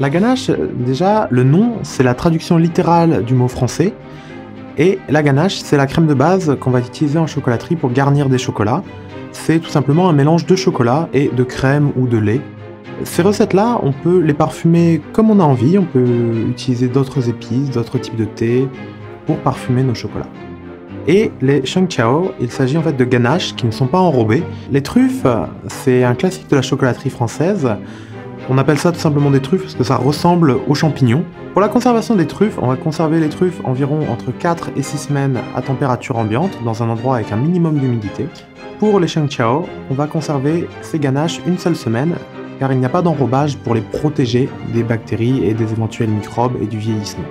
La ganache, déjà, le nom, c'est la traduction littérale du mot français. Et la ganache, c'est la crème de base qu'on va utiliser en chocolaterie pour garnir des chocolats. C'est tout simplement un mélange de chocolat et de crème ou de lait. Ces recettes-là, on peut les parfumer comme on a envie. On peut utiliser d'autres épices, d'autres types de thé pour parfumer nos chocolats. Et les shengqiao, il s'agit en fait de ganaches qui ne sont pas enrobées. Les truffes, c'est un classique de la chocolaterie française. On appelle ça tout simplement des truffes parce que ça ressemble aux champignons. Pour la conservation des truffes, on va conserver les truffes environ entre 4 et 6 semaines à température ambiante, dans un endroit avec un minimum d'humidité. Pour les shengqiao, on va conserver ces ganaches une seule semaine, car il n'y a pas d'enrobage pour les protéger des bactéries et des éventuels microbes et du vieillissement.